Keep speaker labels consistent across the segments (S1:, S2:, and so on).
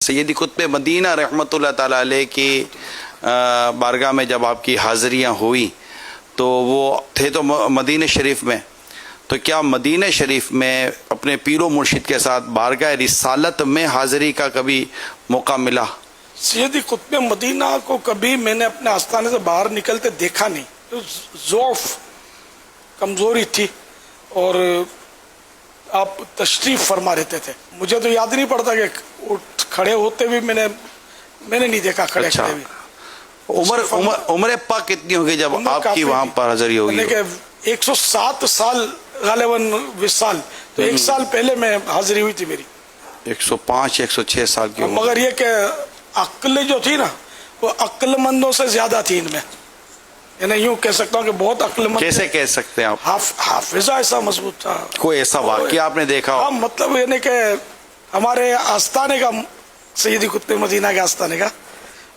S1: سیدی قطب مدینہ رحمۃ اللہ تعالیٰ علیہ کی بارگاہ میں جب آپ کی حاضریاں ہوئی تو وہ تھے تو مدینہ شریف میں، تو کیا مدینہ شریف میں اپنے پیر و مرشد کے ساتھ بارگاہ رسالت میں حاضری کا کبھی موقع ملا؟
S2: سیدی قطب مدینہ کو کبھی میں نے اپنے آستانے سے باہر نکلتے دیکھا نہیں، ضعف کمزوری تھی اور آپ تشریف فرما رہتے تھے. مجھے تو یاد نہیں پڑتا کہ کھڑے ہوتے بھی میں نے نہیں دیکھا کھڑے کھڑے بھی.
S1: عمر پاک کتنی ہوگی جب آپ کی وہاں پر حاضری ہوگی؟
S2: 107 سال غالباً 20 سال، تو 1 سال پہلے میں حاضری ہوئی تھی میری.
S1: 105 106 سال کی عمر.
S2: مگر یہ کہ عقل جو تھی نا وہ عقل مندوں سے زیادہ تھی ان میں، یعنی یوں کہہ سکتا ہوں کہ بہت عقل مند.
S1: کیسے کہہ سکتے ہیں آپ؟
S2: حافظہ ایسا مضبوط تھا.
S1: کوئی ایسا واقعہ آپ نے دیکھا ہو؟
S2: ہاں، مطلب یعنی کہ ہمارے آستانے کا، سیدی قطب مدینہ کے آستانے کا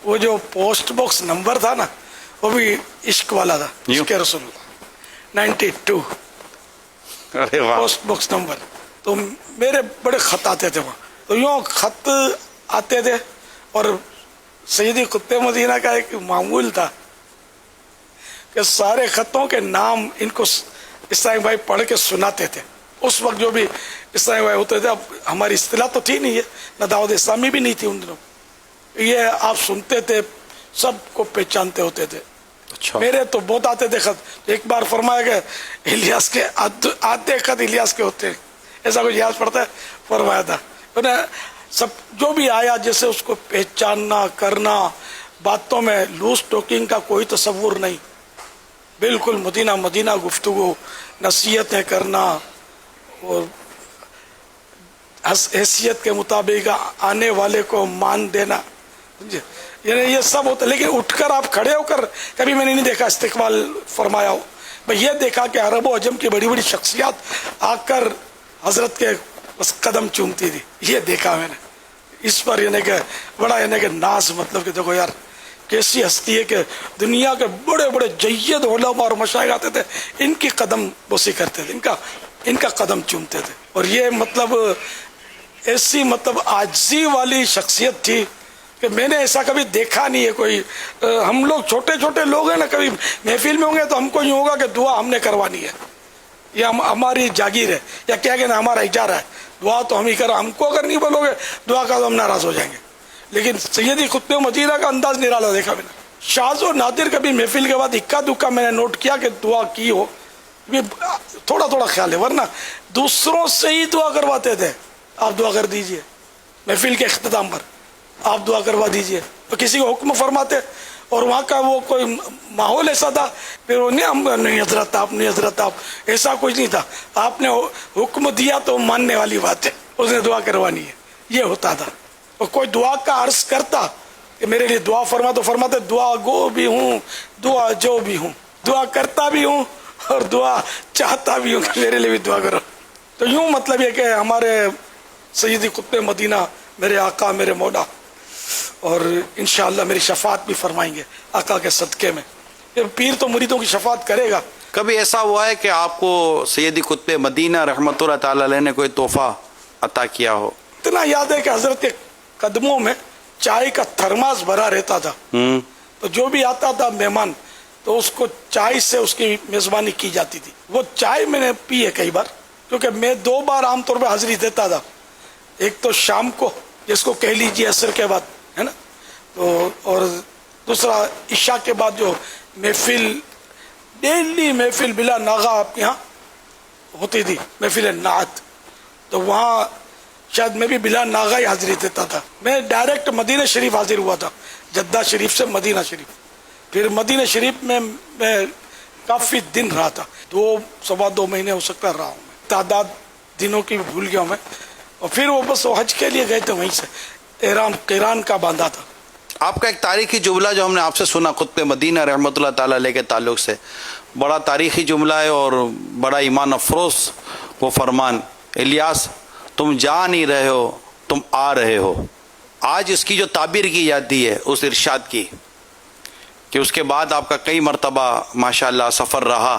S2: وہ جو پوسٹ باکس نمبر تھا نا وہ بھی عشق والا تھا، عشق رسول اللہ 92 پوسٹ باکس نمبر. تو میرے بڑے خط آتے تھے وہاں، تو یوں خط آتے تھے اور سیدی قطب مدینہ کا ایک معمول تھا کہ سارے خطوں کے نام ان کو اسلامی بھائی پڑھ کے سناتے تھے. اس وقت جو بھی اسلامی بھائی ہوتے تھے، اب ہماری اصطلاح تو تھی نہیں ہے، نہ دعوت اسلامی بھی نہیں تھی ان دنوں، یہ آپ سنتے تھے سب کو پہچانتے ہوتے تھے.
S1: اچھا. میرے
S2: میرے تو بہت آتے تھے خط. ایک بار فرمایا کہ الیاس کے آتے خط الیاس کے ہوتے ہیں، ایسا کچھ یاد پڑتا ہے، فرمایا تھا. انہیں سب جو بھی آیا جیسے اس کو پہچاننا کرنا، باتوں میں لوز ٹاکنگ کا کوئی تصور نہیں، بالکل مدینہ مدینہ گفتگو، نصیحتیں کرنا اور حیثیت کے مطابق آنے والے کو مان دینا، یعنی یہ سب ہوتا. لیکن اٹھ کر آپ کھڑے ہو کر کبھی میں نے نہیں دیکھا استقبال فرمایا ہو. میں یہ دیکھا کہ عرب و عجم کی بڑی بڑی شخصیات آ کر حضرت کے بس قدم چومتی تھی، یہ دیکھا میں نے. اس پر یعنی کہ بڑا یعنی کہ ناز، مطلب کہ دیکھو یار کیسی ہستی ہے کہ دنیا کے بڑے بڑے جید علماء اور مشائخ آتے تھے، ان کی قدم بوسی کرتے تھے، ان کا قدم چومتے تھے. اور یہ مطلب ایسی مطلب عاجزی والی شخصیت تھی کہ میں نے ایسا کبھی دیکھا نہیں ہے. کوئی ہم لوگ چھوٹے چھوٹے لوگ ہیں نا، کبھی محفل میں ہوں گے تو ہم کو یوں ہوگا کہ دعا ہم نے کروانی ہے، یہ ہماری جاگیر ہے، یا کیا کہنا ہمارا اجارہ ہے، دعا تو ہم ہی کرا. ہم کو اگر نہیں بولو گے دعا کا تو ہم ناراض ہو جائیں گے. لیکن سیدی قطب مدینہ کا انداز نرالا دیکھا میں نے. شاذ و نادر کبھی محفل کے بعد اکا دکا میں نے نوٹ کیا کہ دعا کی ہو، تھوڑا تھوڑا خیال ہے، ورنہ دوسروں سے ہی دعا کرواتے تھے. آپ دعا کر دیجئے محفل کے اختتام پر، آپ دعا کروا دیجئے. تو کسی کو حکم فرماتے اور وہاں کا وہ کوئی ماحول ایسا تھا، پھر وہ نہیں حضرت آپ، نہیں حضرت آپ، ایسا کچھ نہیں تھا. آپ نے حکم دیا تو ماننے والی بات ہے، اس نے دعا کروانی ہے، یہ ہوتا تھا. اور کوئی دعا کا عرض کرتا کہ میرے لیے دعا فرما، تو فرماتے دعا گو بھی ہوں، دعا جو بھی ہوں، دعا کرتا بھی ہوں اور دعا چاہتا بھی ہوں کہ میرے لیے بھی دعا کرو. تو یوں مطلب یہ کہ ہمارے سیدی قطب مدینہ میرے آقا میرے مولا، اور انشاءاللہ میری شفاعت بھی فرمائیں گے آقا کے صدقے میں. پیر تو مریدوں کی شفاعت کرے گا.
S1: کبھی ایسا ہوا ہے کہ آپ کو سیدی قطب مدینہ رحمۃ اللہ تعالیٰ علیہ نے کوئی تحفہ عطا کیا ہو؟
S2: اتنا یاد ہے کہ حضرت کے قدموں میں چائے کا تھرماس بھرا رہتا تھا، تو جو بھی آتا تھا مہمان تو اس کو چائے سے اس کی میزبانی کی جاتی تھی. وہ چائے میں نے پی ہے کئی بار، کیونکہ میں 2 بار عام طور پہ حاضری دیتا تھا. ایک تو شام کو جس کو کہہ لیجیے عصر کے بعد ہے نا، تو اور دوسرا عشاء کے بعد جو محفل، ڈیلی محفل بلا ناغا آپ یہاں ہوتی تھی، محفل نعت، تو وہاں شاید میں بھی بلا ناغا ہی حاضری دیتا تھا. میں ڈائریکٹ مدینہ شریف حاضر ہوا تھا، جدہ شریف سے مدینہ شریف. پھر مدینہ شریف میں کافی دن رہا تھا، 2 مہینے ہو سکتا رہا ہوں میں، تعداد دنوں کی بھول گیا ہوں میں. اور پھر وہ بس حج کے لیے گئے تھے، وہیں سے احرام قیران کا باندھا تھا.
S1: آپ کا ایک تاریخی جملہ جو ہم نے آپ سے سنا قطب مدینہ رحمۃ اللہ تعالیٰ علیہ کے تعلق سے، بڑا تاریخی جملہ ہے اور بڑا ایمان افروز وہ فرمان، الیاس تم جا نہیں رہے ہو، تم آ رہے ہو. آج اس کی جو تعبیر کی جاتی ہے اس ارشاد کی کہ اس کے بعد آپ کا کئی مرتبہ ماشاءاللہ سفر رہا،